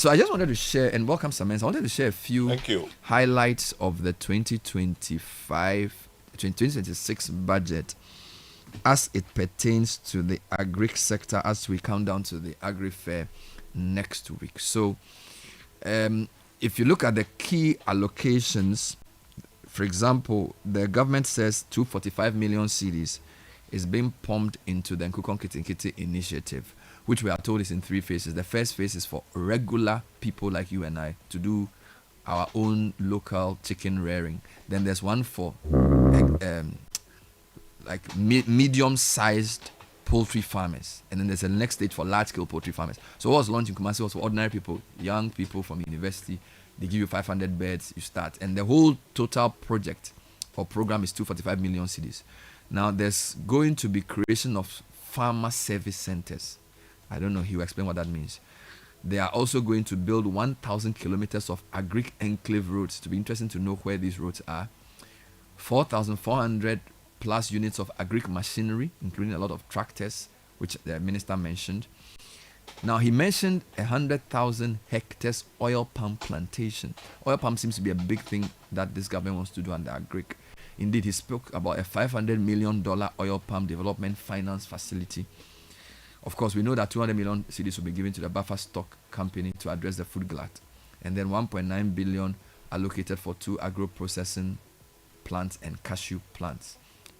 So I just wanted to share, and welcome Samantha. I wanted to share a few Thank you. highlights of the 2026 budget as it pertains to the agri sector as we come down to the Agri Fair next week. So if you look at the key allocations, for example, the government says 245 million cedis is being pumped into the Nkukon Kitinkiti initiative, which we are told is in 3 phases. The first phase is for regular people like you and I to do our own local chicken rearing. Then there's one for medium-sized poultry farmers, and then there's a next stage for large-scale poultry farmers. So what was launched in Kumasi was for ordinary people, young people from university. They give you 500 beds, you start, and the whole total project or program is 245 million cedis. Now there's going to be creation of farmer service centers. I don't know, he will explain what that means. They are also going to build 1,000 kilometers of agri enclave roads. To be interesting to know where these roads are. 4,400 plus units of agri machinery, including a lot of tractors, which the minister mentioned. Now he mentioned 100,000 hectares oil palm plantation. Oil palm seems to be a big thing that this government wants to do under agri. Indeed, he spoke about a $500 million oil palm development finance facility. Of course, we know that 200 million cedis will be given to the buffer stock company to address the food glut. And then 1.9 billion allocated for 2 agro-processing plants and cashew plants.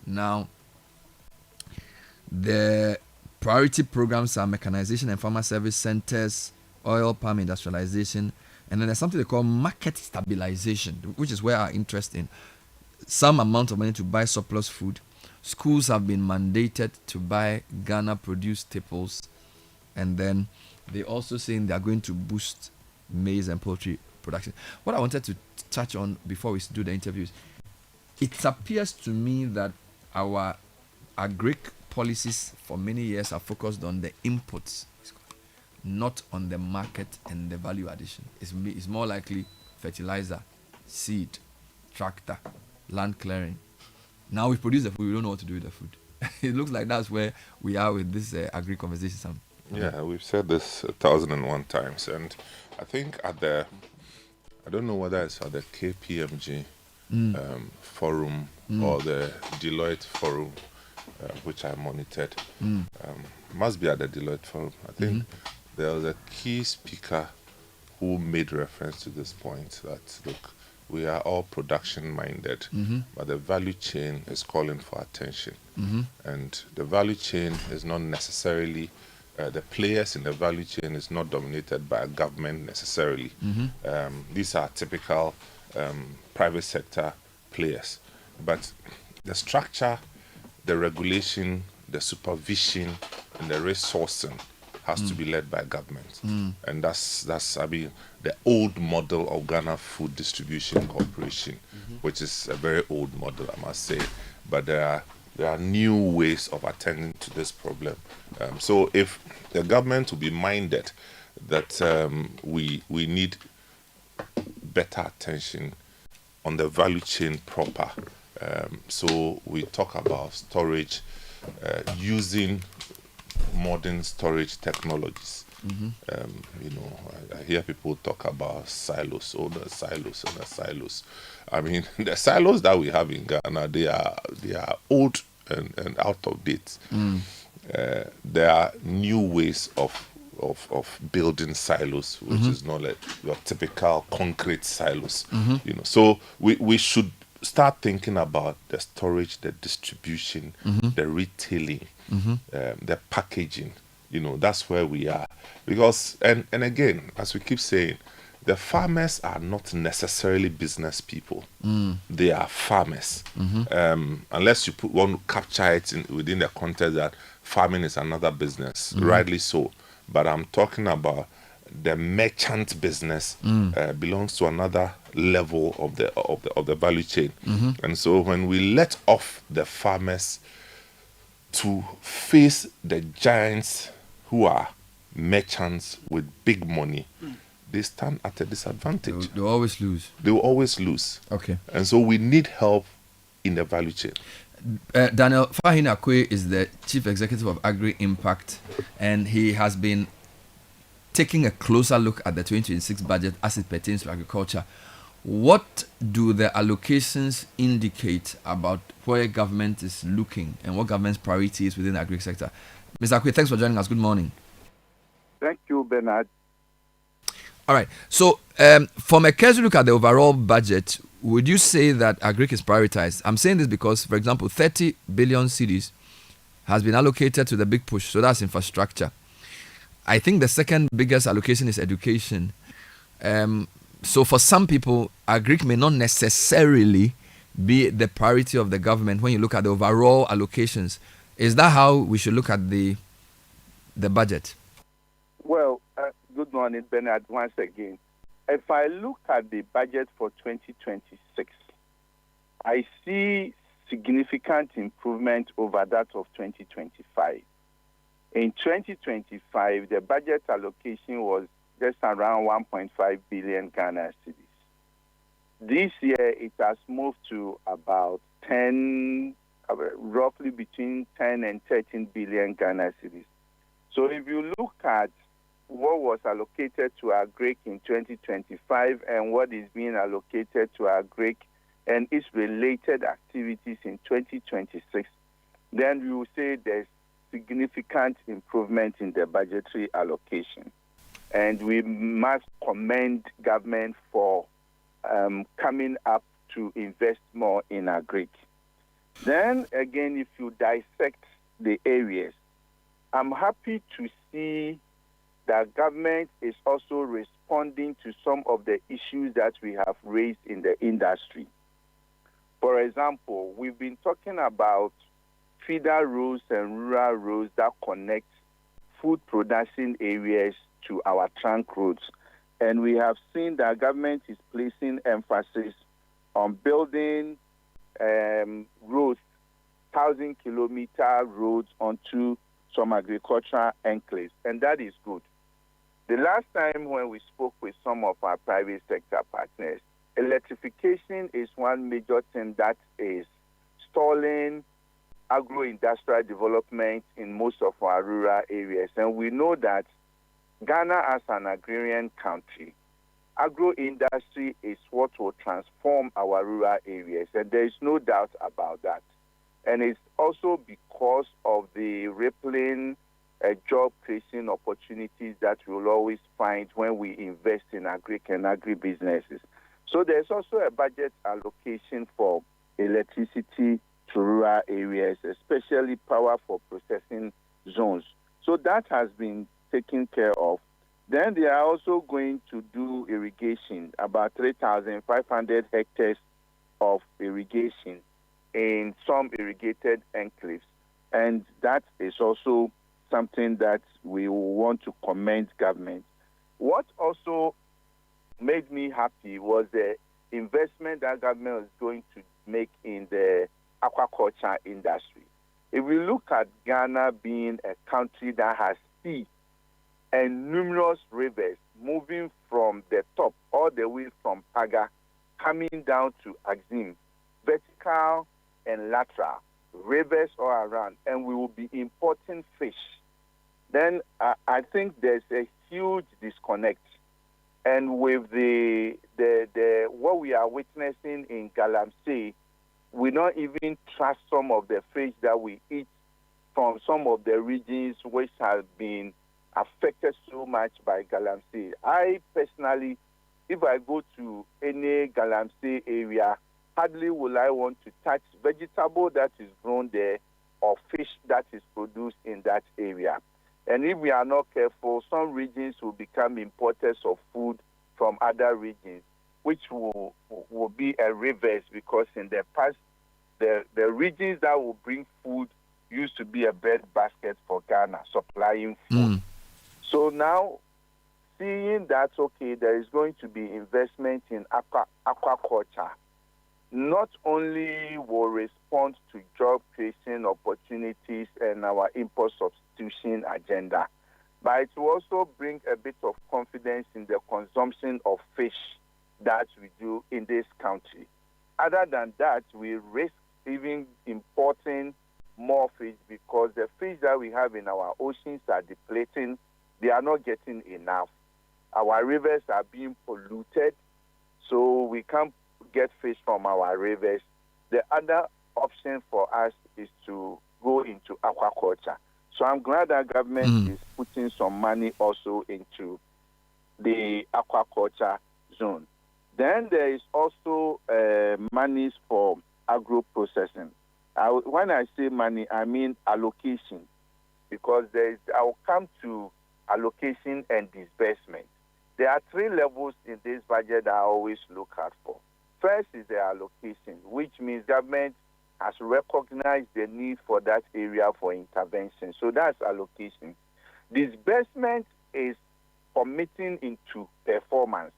Now, the priority programs are mechanization and farmer service centers, oil palm industrialization, and then there's something they call market stabilization, which is where our interest in. Some amount of money to buy surplus food. Schools have been mandated to buy Ghana-produced staples, and then they also saying they are going to boost maize and poultry production. What I wanted to touch on before we do the interviews, it appears to me that our agri policies for many years are focused on the inputs, not on the market and the value addition. It's more likely fertilizer, seed, tractor, land clearing. Now we produce the food, we don't know what to do with the food. It looks like that's where we are with this agri conversation, Sam. Yeah, we've said this 1,001 times, and I think I don't know whether it's at the KPMG forum or the Deloitte forum, which I monitored. Must be at the Deloitte forum. I think there was a key speaker who made reference to this point that, look, we are all production minded, but the value chain is calling for attention. And the value chain is not necessarily, the players in the value chain is not dominated by a government necessarily. These are typical private sector players. But the structure, the regulation, the supervision, and the resourcing has to be led by government. And that's I mean, the old model of Ghana Food Distribution Corporation, which is a very old model, I must say. But there are new ways of attending to this problem. So if the government will be minded that we need better attention on the value chain proper. So we talk about storage, using modern storage technologies. I hear people talk about silos, the silos. I mean, the silos that we have in Ghana, they are old and out of date. There are new ways of building silos, which is not like your typical concrete silos. So we should start thinking about the storage, the distribution, the retailing, the packaging. That's where we are. Because, and again, as we keep saying, the farmers are not necessarily business people. They are farmers. Unless you want to capture it within the context that farming is another business, rightly so. But I'm talking about the merchant business belongs to another level of the value chain. And so when we let off the farmers to face the giants who are merchants with big money, they stand at a disadvantage. They'll always lose. They will always lose. Okay. And so we need help in the value chain. Daniel Fahin Akwe is the Chief Executive of Agri Impact, and he has been taking a closer look at the 2026 budget as it pertains to agriculture, what do the allocations indicate about where government is looking and what government's priority is within the agri sector? Mr. Akwe, thanks for joining us. Good morning. Thank you, Bernard. All right. So, from a cursory look at the overall budget, would you say that agri is prioritized? I'm saying this because, for example, 30 billion cedis has been allocated to the big push. So that's infrastructure. I think the second biggest allocation is education. So for some people, agri may not necessarily be the priority of the government when you look at the overall allocations. Is that how we should look at the budget? Well, good morning, Bernard, once again. If I look at the budget for 2026, I see significant improvement over that of 2025. In 2025, the budget allocation was just around 1.5 billion Ghana cedis. This year, it has moved to about roughly between 10 and 13 billion Ghana cedis. So if you look at what was allocated to agri in 2025 and what is being allocated to agri and its related activities in 2026, then we will say there's significant improvement in the budgetary allocation. And we must commend government for coming up to invest more in agri. Then again, if you dissect the areas, I'm happy to see that government is also responding to some of the issues that we have raised in the industry. For example, we've been talking about feeder roads and rural roads that connect food production areas to our trunk roads. And we have seen that government is placing emphasis on building roads, 1,000-kilometer roads onto some agricultural enclaves, and that is good. The last time when we spoke with some of our private sector partners, electrification is one major thing that is stalling agro-industrial development in most of our rural areas. And we know that Ghana, as an agrarian country, agro-industry is what will transform our rural areas, and there is no doubt about that. And it's also because of the rippling job creation opportunities that we'll always find when we invest in agri and agri-businesses. So there's also a budget allocation for electricity to rural areas, especially power for processing zones. So that has been taken care of. Then they are also going to do irrigation, about 3,500 hectares of irrigation in some irrigated enclaves. And that is also something that we want to commend government. What also made me happy was the investment that government is going to make in the aquaculture industry. If we look at Ghana being a country that has sea and numerous rivers moving from the top all the way from Paga, coming down to Axim, vertical and lateral, rivers all around, and we will be importing fish, then I think there's a huge disconnect. And with the what we are witnessing in Galamsey, we don't even trust some of the fish that we eat from some of the regions which have been affected so much by Galamsey. I personally, if I go to any Galamsey area, hardly will I want to touch vegetable that is grown there or fish that is produced in that area. And if we are not careful, some regions will become importers of food from other regions, which will be a reverse, because in the past, the regions that will bring food used to be a bread basket for Ghana, supplying food. So now, seeing that, okay, there is going to be investment in aquaculture, not only will respond to job creation opportunities and our import substitution agenda, but it will also bring a bit of confidence in the consumption of fish that we do in this country. Other than that, we risk even importing more fish because the fish that we have in our oceans are depleting they are not getting enough. Our rivers are being polluted, so we can't get fish from our rivers. The other option for us is to go into aquaculture. So I'm glad that government is putting some money also into the aquaculture zone. Then there is also monies for agro-processing. When I say money, I mean allocation, because I will come to allocation and disbursement. There are 3 levels in this budget that I always look out for. First is the allocation, which means government has recognized the need for that area for intervention. So that's allocation. Disbursement is committing into performance,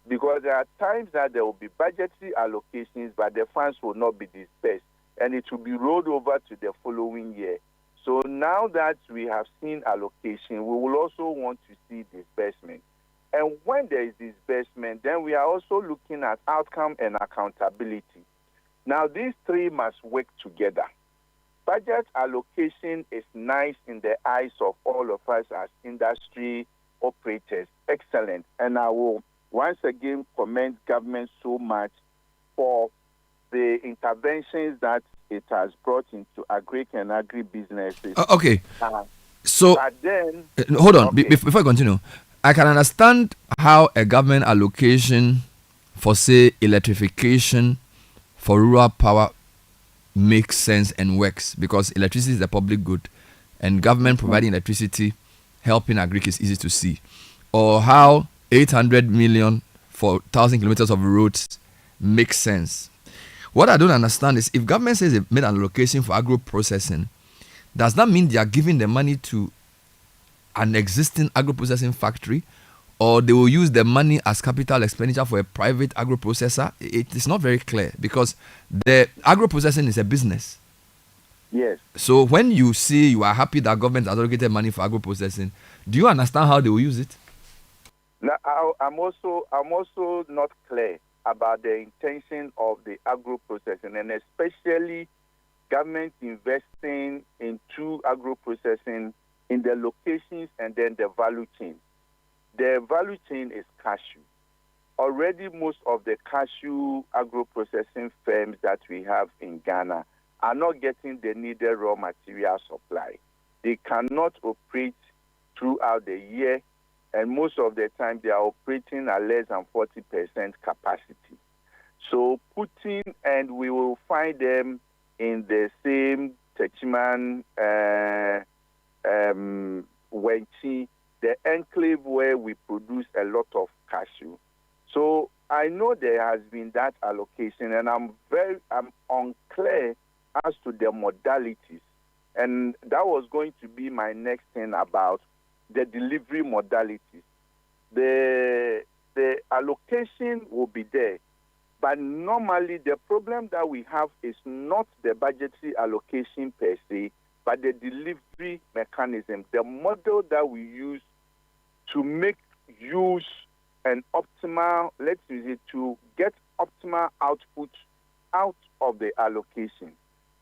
because there are times that there will be budgetary allocations, but the funds will not be dispersed, and it will be rolled over to the following year. So now that we have seen allocation, we will also want to see disbursement. And when there is disbursement, then we are also looking at outcome and accountability. Now, these 3 must work together. Budget allocation is nice in the eyes of all of us as industry operators. Excellent. And I will once again commend government so much for the interventions that it has brought into agri and agri-businesses. Okay. So, but then, hold on. Before I continue, I can understand how a government allocation for, say, electrification for rural power makes sense and works, because electricity is a public good, and government providing electricity, helping agri is easy to see. Or how 800 million for 1,000 kilometers of roads makes sense. What I don't understand is, if government says they made an allocation for agro processing, does that mean they are giving the money to an existing agro processing factory, or they will use the money as capital expenditure for a private agro processor? It is not very clear, because the agro processing is a business. Yes. So when you see you are happy that government has allocated money for agro processing, do you understand how they will use it? Now, I'm also not clear about the intention of the agro processing, and especially government investing into agro processing in the locations and then the value chain. The value chain is cashew. Already most of the cashew agro-processing firms that we have in Ghana are not getting the needed raw material supply. They cannot operate throughout the year, and most of the time they are operating at less than 40% capacity. So and we will find them in the same Techiman, Wenchi, the enclave where we produce a lot of cashew. So I know there has been that allocation, and I'm unclear as to the modalities. And that was going to be my next thing about the delivery modalities. The allocation will be there, but normally the problem that we have is not the budgetary allocation per se, but the delivery mechanism, the model that we use to make use and optimal, let's use it to get optimal output out of the allocation.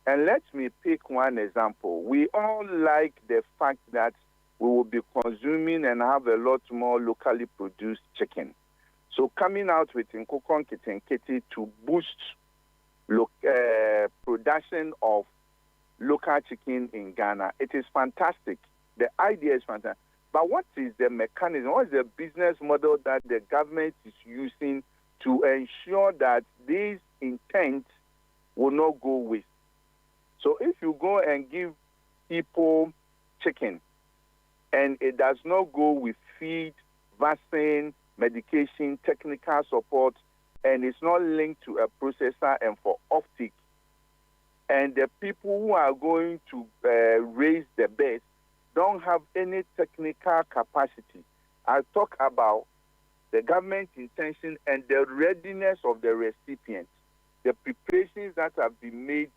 And let me pick one example. We all like the fact that we will be consuming and have a lot more locally produced chicken. So coming out with Nkokon Kitenkete to boost production of local chicken in Ghana, it is fantastic. The idea is fantastic. But what is the mechanism? What is the business model that the government is using to ensure that these intents will not go waste? So if you go and give people chicken and it does not go with feed, vaccine, medication, technical support, and it's not linked to a processor and for optic, and the people who are going to raise the birds don't have any technical capacity. I talk about the government intention and the readiness of the recipient, the preparations that have been made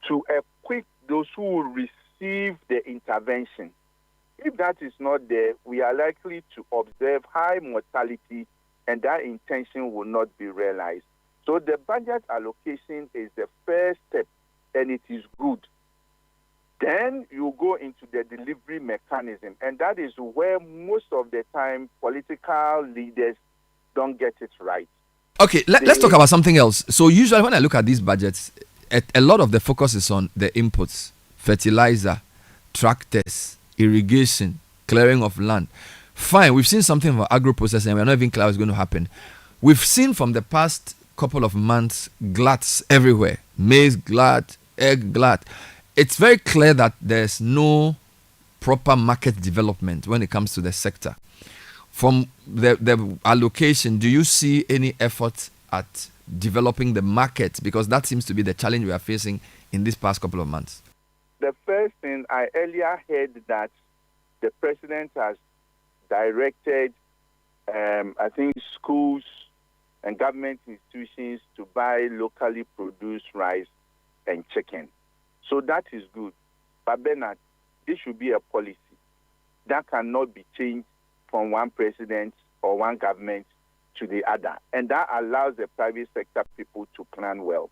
to equip those who will receive the intervention. If that is not there, we are likely to observe high mortality, and that intention will not be realized. So the budget allocation is the first step, and it is good. Then you go into the delivery mechanism, and that is where most of the time political leaders don't get it right. Okay, let's talk about something else. So usually when I look at these budgets, a lot of the focus is on the inputs, fertilizer, tractors, irrigation, clearing of land. Fine, we've seen something for agro-processing, and we're not even clear what's going to happen. We've seen from the past couple of months gluts everywhere, maize glut, egg glut. It's very clear that there's no proper market development when it comes to the sector. From the allocation, do you see any effort at developing the market? Because that seems to be the challenge we are facing in these past couple of months. The first thing, I earlier heard that the president has directed, I think, schools and government institutions to buy locally produced rice and chicken. So that is good. But Bernard, this should be a policy that cannot be changed from one president or one government to the other. And that allows the private sector people to plan well.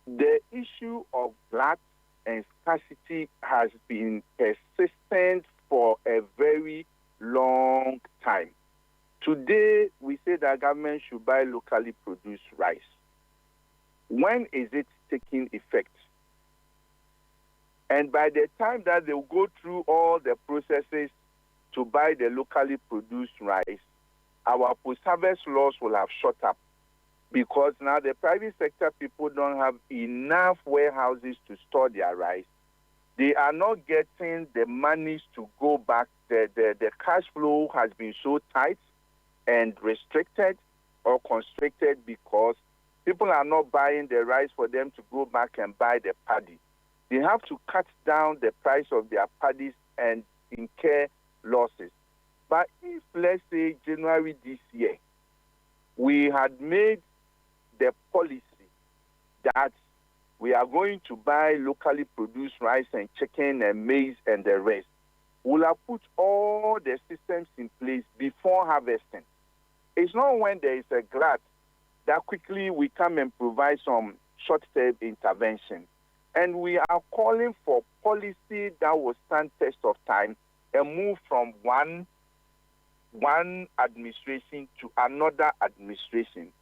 The issue of glut and scarcity has been persistent for a very long time. Today, we say that government should buy locally produced rice. When is it taking effect? And by the time that they'll go through all the processes to buy the locally produced rice, our post-harvest loss will have shot up, because now the private sector people don't have enough warehouses to store their rice. They are not getting the monies to go back. The cash flow has been so tight and restricted or constricted because people are not buying the rice for them to go back and buy the paddy. They have to cut down the price of their paddies and incur losses. But if, let's say, January this year, we had made the policy that we are going to buy locally produced rice and chicken and maize and the rest, we'll have put all the systems in place before harvesting. It's not when there is a glut that quickly we come and provide some short-term intervention. And we are calling for policy that will stand test of time and move from one administration to another administration.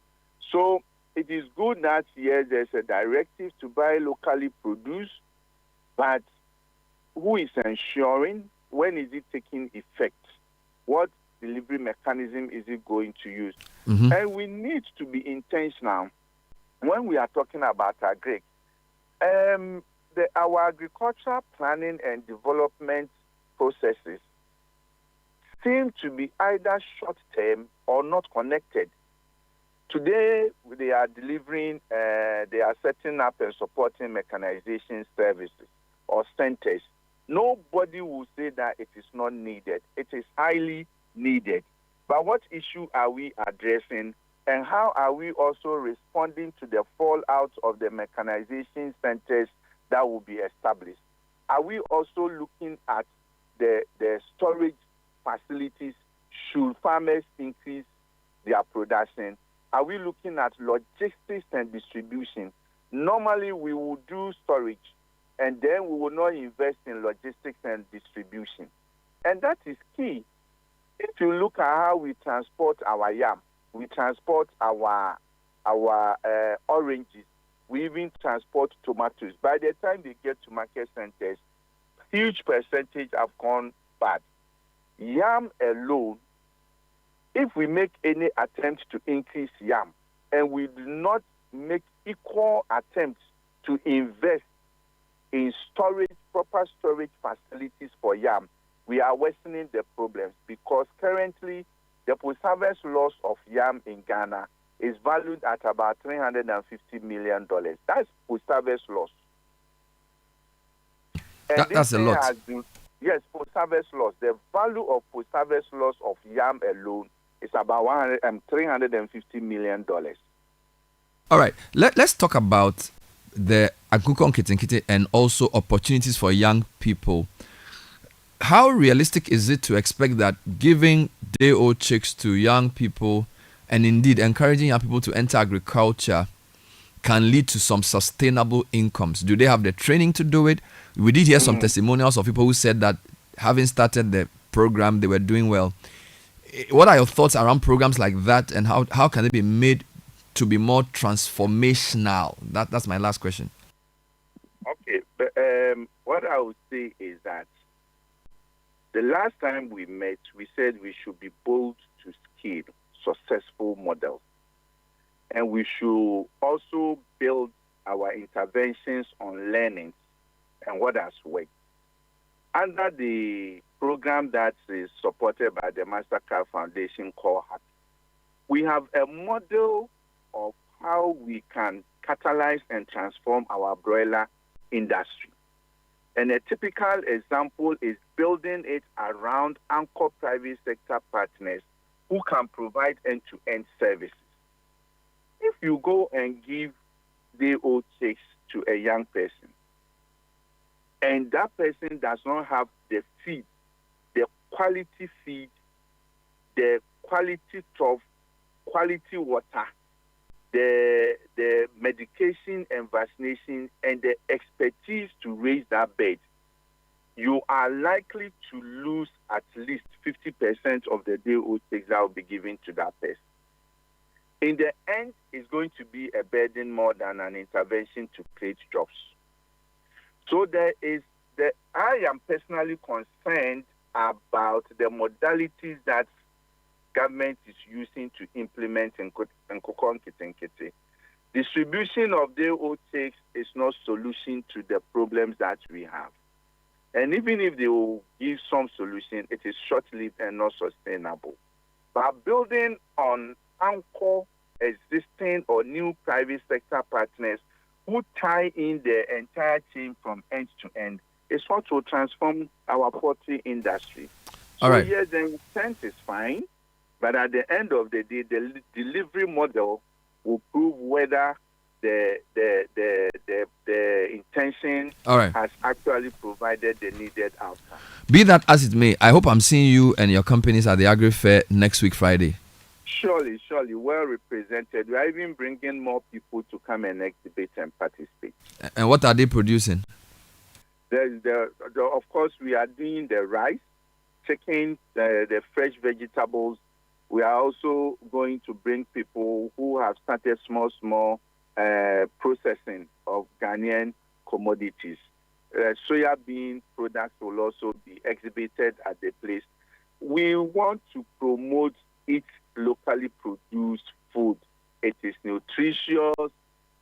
So it is good that, yes, there's a directive to buy locally produced, but who is ensuring? When is it taking effect? What delivery mechanism is it going to use? Mm-hmm. And we need to be intentional when we are talking about Agri. Our agricultural planning and development processes seem to be either short-term or not connected. Today, they are delivering, they are setting up and supporting mechanization services or centers. Nobody will say that it is not needed. It is highly needed. But what issue are we addressing, and how are we also responding to the fallout of the mechanization centers that will be established? Are we also looking at the storage facilities? Should farmers increase their production? Are we looking at logistics and distribution? Normally, we will do storage, and then we will not invest in logistics and distribution. And that is key. If you look at how we transport our yam, we transport our oranges, we even transport tomatoes. By the time they get to market centers, huge percentage have gone bad. Yam alone, if we make any attempt to increase yam, and we do not make equal attempts to invest in storage, proper storage facilities for yam, we are worsening the problems, because currently the post-harvest loss of yam in Ghana is valued at about $350 million. That's post-harvest loss. And that's a lot. Yes, post-harvest loss. The value of post-harvest loss of yam alone is about $350 million. All right, let's talk about the Akuko Nkitinkiti and also opportunities for young people. How realistic is it to expect that giving day-old chicks to young people and indeed encouraging young people to enter agriculture can lead to some sustainable incomes? Do they have the training to do it? We did hear some testimonials of people who said that having started the program, they were doing well. What are your thoughts around programs like that, and how can they be made to be more transformational? That's my last question. Okay, but what I would say is that the last time we met, we said we should be bold to scale successful models. And we should also build our interventions on learning and what has worked. Under the program that is supported by the Mastercard Foundation called HAPPY, we have a model of how we can catalyze and transform our broiler industry. And a typical example is building it around anchor private sector partners who can provide end-to-end services. If you go and give day-old chicks to a young person, and that person does not have the feed, the quality feed, the quality trough, quality water, the medication and vaccination, and the expertise to raise that bird, you are likely to lose at least 50% of the day-old chicks that will be given to that person. In the end, it's going to be a burden more than an intervention to create jobs. So I am personally concerned about the modalities that government is using to implement in Kokon Kitenkete. Distribution of day-old chicks is not solution to the problems that we have. And even if they will give some solution, it is short-lived and not sustainable. But building on anchor existing or new private sector partners who tie in the entire chain from end to end is what will transform our poultry industry. All right. Yes, the intent is fine, but at the end of the day, the delivery model will prove whether the intention has actually provided the needed outcome. Be that as it may, I hope I'm seeing you and your companies at the Agri Fair next week, Friday. Surely, well represented. We are even bringing more people to come and exhibit and participate. And what are they producing? Of course, we are doing the rice, chicken, the fresh vegetables. We are also going to bring people who have started small processing of Ghanaian commodities. Soya bean products will also be exhibited at the place. We want to promote each locally produced food. It is nutritious.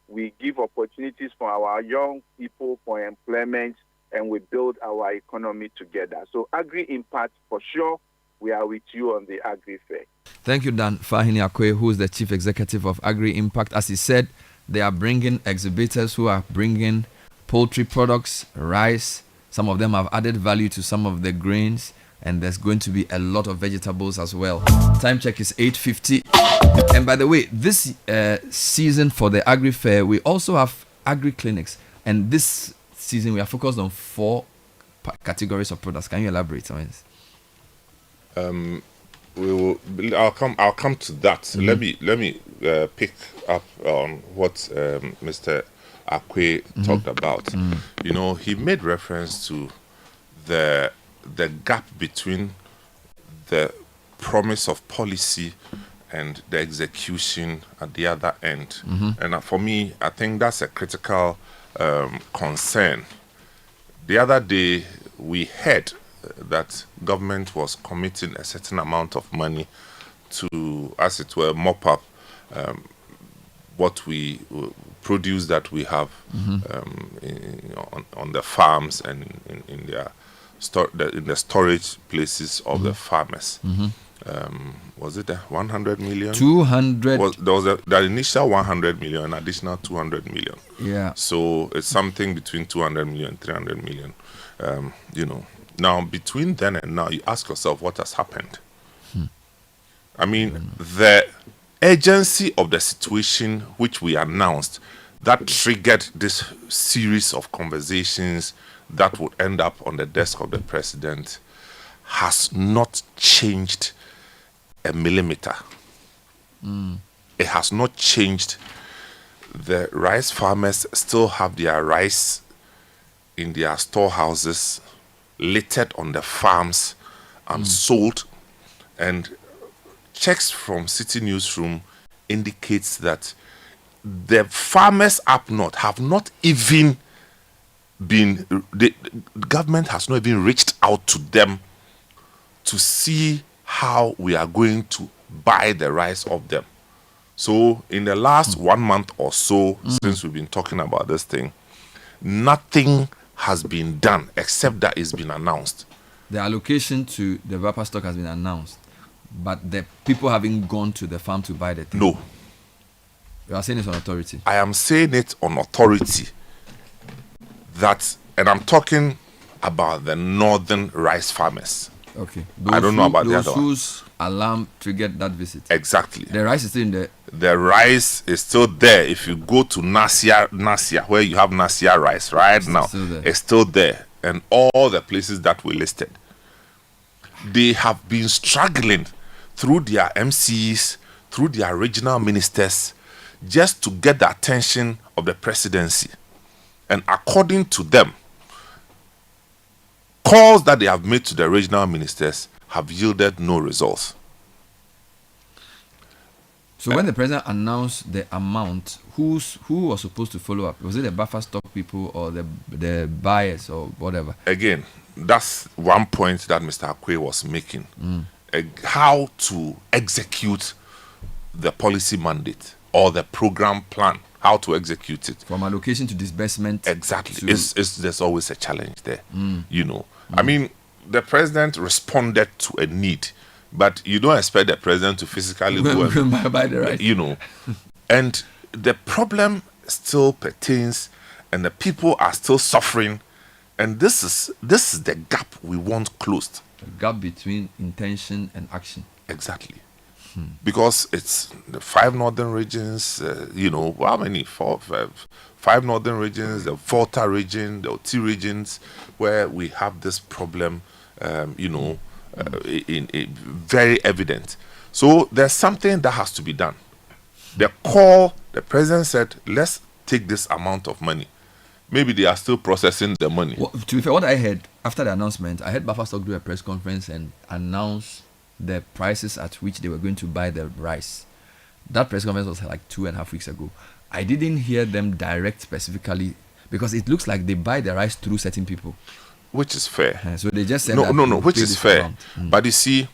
We give opportunities for our young people for employment, and we build our economy together. So Agri Impact, for sure, we are with you on the Agri Fair. Thank you, Dan Fahini Akwe, who is the Chief Executive of Agri Impact. As he said, they are bringing exhibitors who are bringing poultry products, rice. Some of them have added value to some of the grains, and there's going to be a lot of vegetables as well. Time check is 8:50. And by the way, this season for the Agri Fair, we also have Agri Clinics. And this season, we are focused on 4 categories of products. Can you elaborate on this? I'll come to that. Mm-hmm. Let me pick up on what Mr. Akwe talked about. Mm-hmm. You know, he made reference to the gap between the promise of policy and the execution at the other end. Mm-hmm. And for me, I think that's a critical concern. The other day, we heard that government was committing a certain amount of money to, as it were, mop up what we produce that we have on the farms and in their in the storage places of the farmers. Was it 100 million? 200. There was the initial 100 million, an additional 200 million. Yeah. So it's something between 200 million, 300 million. Now between then and now, you ask yourself what has happened. I mean, the urgency of the situation which we announced that triggered this series of conversations that would end up on the desk of the president has not changed a millimeter. It has not changed the rice farmers still have their rice in their storehouses, littered on the farms and sold. And checks from City Newsroom indicates that the farmers up north have not even been, the government has not even reached out to them to see how we are going to buy the rice of them. So in the last 1 month or so, since we've been talking about this thing, nothing has been done except that it's been announced. The allocation to the buffer stock has been announced, but the people haven't gone to the farm to buy the thing. No, You are saying it's on authority. I am saying it on authority that, and I'm talking about the northern rice farmers. Okay. I don't know about the other one. whose alarm triggered that visit. Exactly. The rice is still in the. The rice is still there. If you go to Nasia, where you have Nasia rice right now, still there. it's still there. And all the places that we listed, they have been struggling through their MCs, through their regional ministers, just to get the attention of the presidency. And according to them, calls that they have made to the regional ministers have yielded no results. So when the president announced the amount, who was supposed to follow up? Was it the buffer stock people or the buyers or whatever? Again, that's one point that Mr. Akwe was making. How to execute the policy mandate or the program plan, how to execute it. From allocation to disbursement. Exactly. There's always a challenge there, you know. I mean, the president responded to a need, but you don't expect the president to physically go and buy the rice. you know. And the problem still pertains, and the people are still suffering. And this is the gap we want closed. The gap between intention and action. Exactly. Because it's the 5 northern regions, you know, how many? 5 northern regions, the Volta region, the Oti regions, where we have this problem, you know, in very evident. So there's something that has to be done. The president said, let's take this amount of money. Maybe they are still processing the money. Well, to be fair, what I heard after the announcement, I heard Buffer Stock do a press conference and announce the prices at which they were going to buy the rice. That press conference was like 2.5 weeks ago. I didn't hear them direct specifically because it looks like they buy the rice through certain people. Which is fair. So they just said No, that which is fair. amount. But you see,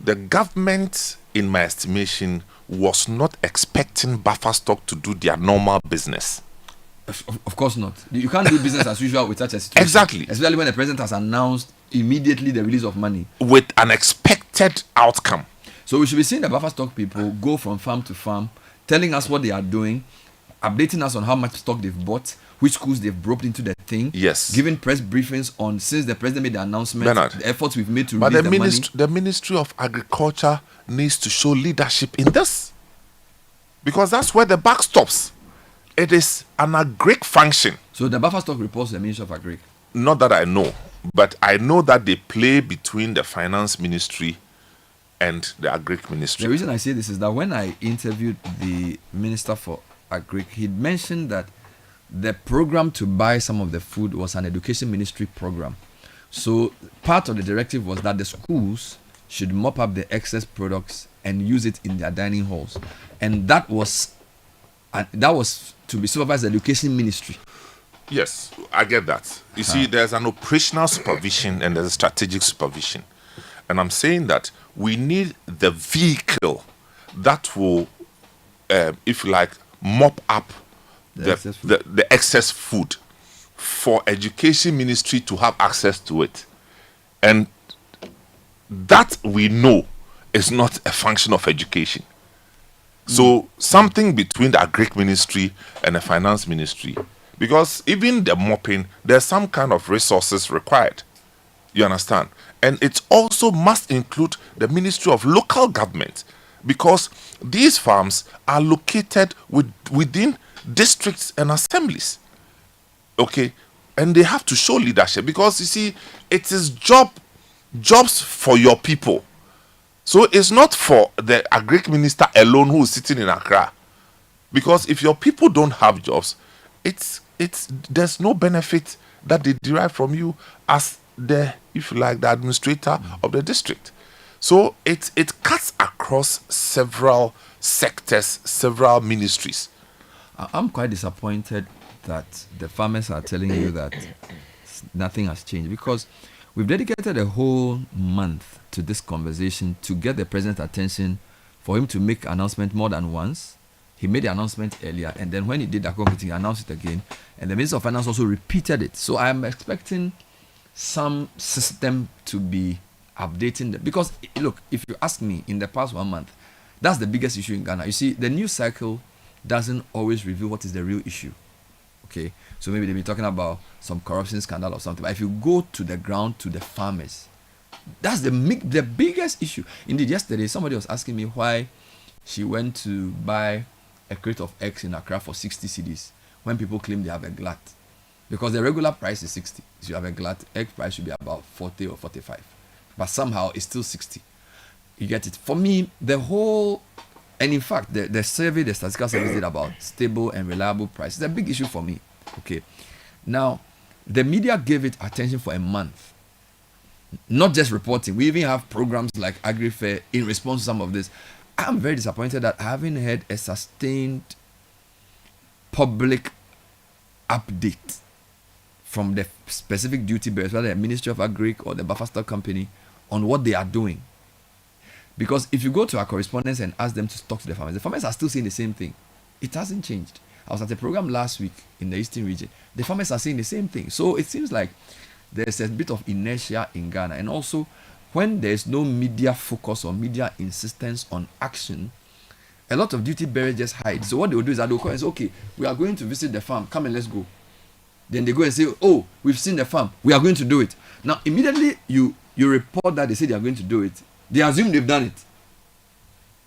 the government, in my estimation, was not expecting buffer stock to do their normal business. Of course not. You can't do business as usual with such a situation. Exactly. Especially when the president has announced immediately the release of money. With an expected outcome. So we should be seeing the buffer stock people go from farm to farm, telling us what they are doing, updating us on how much stock they've bought, which schools they've brought into the thing. Yes. Giving press briefings on, since the president made the announcement, Bernard, the efforts we've made to But release the money. the Ministry of Agriculture needs to show leadership in this. Because that's where the buck stops. It is an agri function. So the buffer stock reports to the Ministry of Agri. Not that I know, but I know that they play between the finance ministry and the agri ministry. The reason I say this is that when I interviewed the Minister for Agri, he mentioned that the program to buy some of the food was an education ministry program. So part of the directive was that the schools should mop up the excess products and use it in their dining halls. And that was to be supervised by the education ministry. Yes, I get that. You see, there's an operational supervision and there's a strategic supervision. And I'm saying that we need the vehicle that will, if you like, mop up the excess food for education ministry to have access to it. And that we know is not a function of education. So something between the agri ministry and the finance ministry, because even the mopping, there's some kind of resources required. You understand? And it also must include the Ministry of Local Government, because these farms are located within districts and assemblies. Okay? And they have to show leadership, because you see, it is jobs for your people. So it's not for the agri minister alone who is sitting in Accra. Because if your people don't have jobs, there's no benefit that they derive from you as the, if you like, the administrator of the district. So it cuts across several sectors, several ministries. I'm quite disappointed that the farmers are telling you that nothing has changed, because we've dedicated a whole month to this conversation to get the president's attention, for him to make announcement more than once. He made the announcement earlier, and then when he did that meeting, he announced it again, and the Minister of Finance also repeated it. So I'm expecting some system to be updating them. Because look, if you ask me, in the past 1 month, that's the biggest issue in Ghana. You see, the news cycle doesn't always reveal what is the real issue. Okay, so maybe they'll be talking about some corruption scandal or something, but if you go to the ground, to the farmers, that's the biggest issue. Indeed, yesterday somebody was asking me why she went to buy a crate of eggs in Accra for 60 cedis when people claim they have a glut, because the regular price is 60. If you have a glut, egg price should be about 40 or 45, but somehow it's still 60. You get it? For me, the whole, and in fact, the survey the statistical service did about stable and reliable price is a big issue for me. Okay, now the media gave it attention for a month, not just reporting. We even have programs like Agri Fair in response to some of this. I'm very disappointed that I haven't had a sustained public update from the specific duty bearers, whether the Ministry of Agri or the Buffer Stock Company, on what they are doing. Because if you go to our correspondents and ask them to talk to the farmers are still saying the same thing. It hasn't changed. I was at a program last week in the Eastern region. The farmers are saying the same thing. So it seems like there's a bit of inertia in Ghana. And also, when there's no media focus or media insistence on action, a lot of duty bearers just hide. So what they will do is that they'll call and say, okay, we are going to visit the farm. Come and let's go. Then they go and say, oh, we've seen the farm. We are going to do it. Now, immediately you report that they say they are going to do it, they assume they've done it.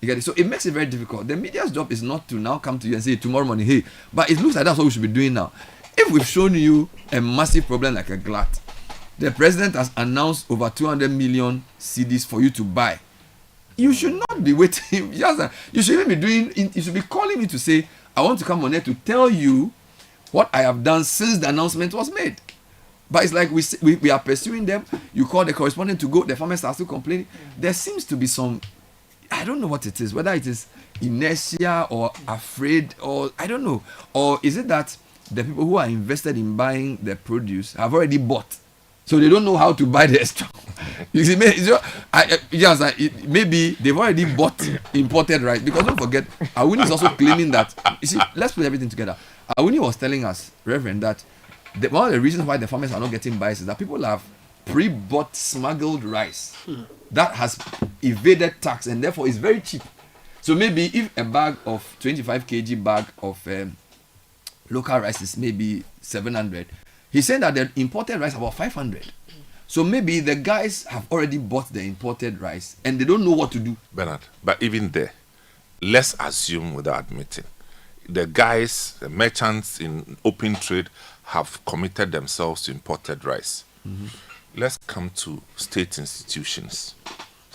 You get it? So it makes it very difficult. The media's job is not to now come to you and say tomorrow morning, hey, but it looks like that's what we should be doing now. If we've shown you a massive problem like a glut, the president has announced over 200 million CDs for you to buy, you should not be waiting. You should even be doing, you should be calling me to say, I want to come on air to tell you what I have done since the announcement was made. But it's like we are pursuing them. You call the correspondent to go, the farmers are still complaining. There seems to be some, I don't know what it is, whether it is inertia or afraid, or I don't know. Or is it that the people who are invested in buying the produce have already bought, so they don't know how to buy the extra? You see, maybe they've already bought imported rice. Because don't forget, Awuni is also claiming that, you see, let's put everything together. Awuni was telling us, Reverend, that one of the reasons why the farmers are not getting buys is that people have pre-bought smuggled rice that has evaded tax and therefore is very cheap. So maybe if a bag of 25 kg bag of local rice is maybe 700, he's saying that the imported rice is about 500. So maybe the guys have already bought the imported rice and they don't know what to do. Bernard, but even there, let's assume without admitting, the guys, the merchants in open trade have committed themselves to imported rice. Mm-hmm. Let's come to state institutions.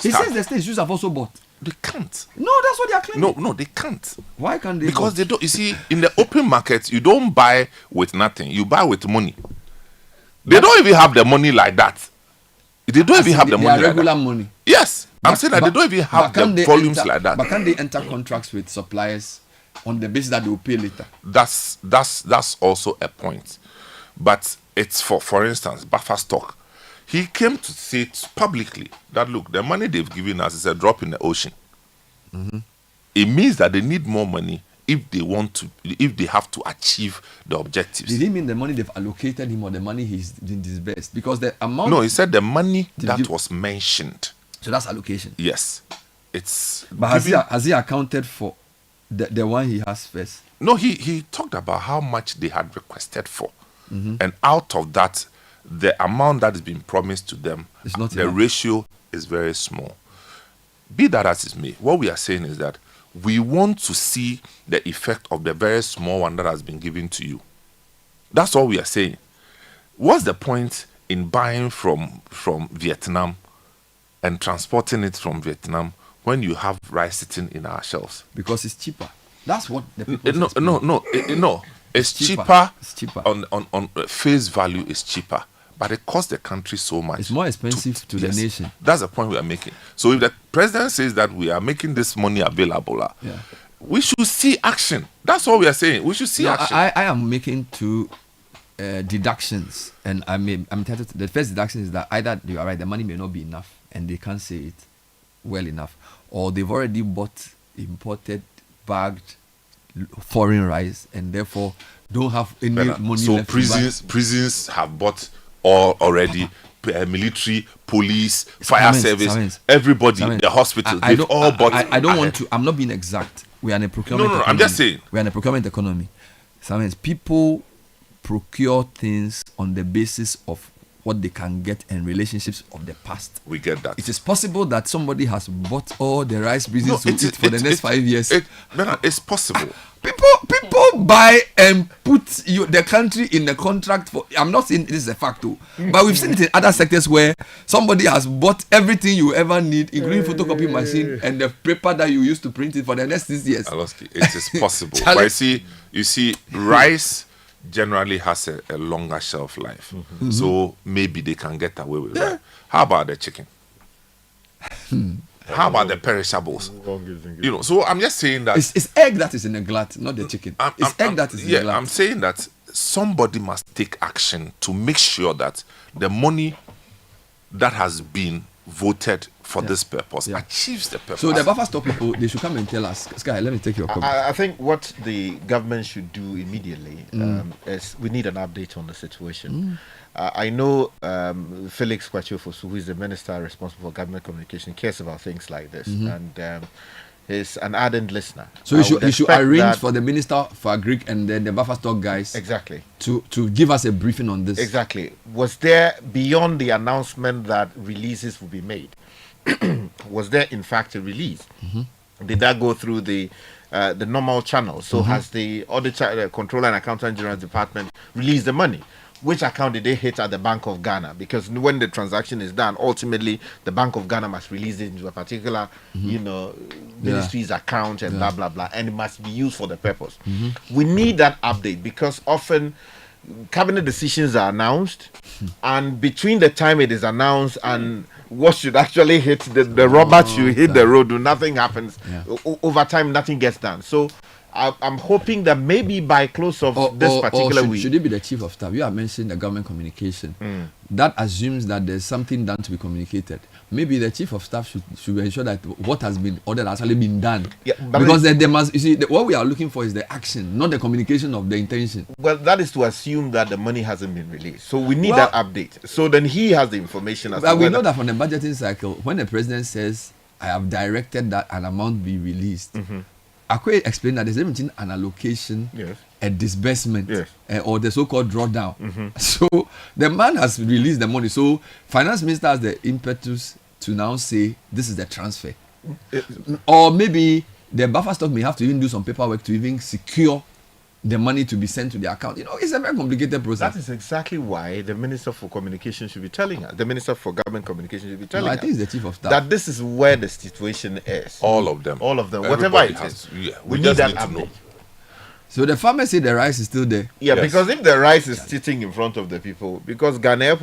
He says the state institutions have also bought. They can't. No, that's what they are claiming. No, they can't. Why can't they? Because they don't. You see, in the open market, you don't buy with nothing. You buy with money. They don't even have the money like that. They don't even have the money. Regular like money. Yes, I'm saying that they don't even have the volumes like that. But can they enter contracts with suppliers on the basis that they will pay later? That's also a point. But it's for instance, buffer stock. He came to say publicly that, look, the money they've given us is a drop in the ocean. Mm-hmm. It means that they need more money if they have to achieve the objectives. Did he mean the money they've allocated him or the money he's disbursed? Because the amount... No, he said the money that was mentioned. So that's allocation? Yes. But has he accounted for the one he has first? No, he talked about how much they had requested for. Mm-hmm. And out of that, the amount that is being promised to them, the enough. Ratio is very small. Be that as it may, what we are saying is that we want to see the effect of the very small one that has been given to you. That's all we are saying. What's the point in buying from Vietnam and transporting it from Vietnam when you have rice sitting in our shelves? Because it's cheaper. That's what the people. No. It's cheaper. It's cheaper. On face value, is cheaper, but it costs the country so much. It's more expensive to the nation. That's the point we are making. So if the president says that we are making this money available, we should see action. That's all we are saying. We should see action. I am making two deductions, and I'm entitled to. The first deduction is that either you are right, the money may not be enough, and they can't say it well enough, or they've already bought imported, bagged foreign rice, and therefore don't have any money so left. prisons have bought all already. Military, police, fire service, everybody, the hospital, they've all bought. I don't want to. I'm not being exact. We are in a procurement. No. I'm just saying. We are in a procurement economy. Sometimes people procure things on the basis of what they can get and relationships of the past. We get that. It is possible that somebody has bought all the rice business for the next 5 years. It's possible. People buy and put the country in a contract for. I'm not saying this is a fact too, but we've seen it in other sectors where somebody has bought everything you ever need, including photocopy machine and the paper that you used to print it for the next 6 years. Aloski, it is possible. But you see, rice generally has a longer shelf life, so maybe they can get away with that. How about the chicken? How about the perishables? So I'm just saying that it's egg that is in the glut, not the chicken. It's egg that is in the glut. I'm saying that somebody must take action to make sure that the money that has been voted for this purpose achieves the purpose. So the buffer stock people, they should come and tell us. Sky, let me take your comment. I think what the government should do immediately is we need an update on the situation. I know Felix Kwachofosu, who is the minister responsible for government communication, cares about things like this, and he's an ardent listener. So you should arrange for the minister for Agri and then the buffer stock guys to give us a briefing on this. Exactly. Was there, beyond the announcement that releases will be made, was there in fact a release? Did that go through the normal channel? So has the Auditor, Controller and Accountant General Department released the money? Which account did they hit at the Bank of Ghana? Because when the transaction is done, ultimately the Bank of Ghana must release it into a particular, ministry's account and blah blah blah, and it must be used for the purpose. We need that update because often cabinet decisions are announced, and between the time it is announced and what should actually hit the rubber should hit the road, nothing happens. Over time, nothing gets done. So I'm hoping that maybe by close of this particular week. Should it be the chief of staff? You have mentioned the government communication. That assumes that there's something done to be communicated. Maybe the chief of staff should ensure that what has been ordered has actually been done. Because there must, you see, what we are looking for is the action, not the communication of the intention. Well, that is to assume that the money hasn't been released. So we need that update. So then he has the information. But we know that from the budgeting cycle, when the president says, I have directed that an amount be released, Agri explained that there's even an allocation, a disbursement, or the so-called drawdown. So the man has released the money. So finance minister has the impetus to now say this is the transfer. Or maybe the buffer stock may have to even do some paperwork to even secure the money to be sent to the account. It's a very complicated process. That is exactly why the Minister for Communication should be telling us, the Minister for Government Communication should be telling us. I think it's the Chief of Staff. That this is where the situation is. All of them. Whatever it is. We need that update. So the farmer say the rice is still there. Because if the rice is sitting in front of the people, because Ghana,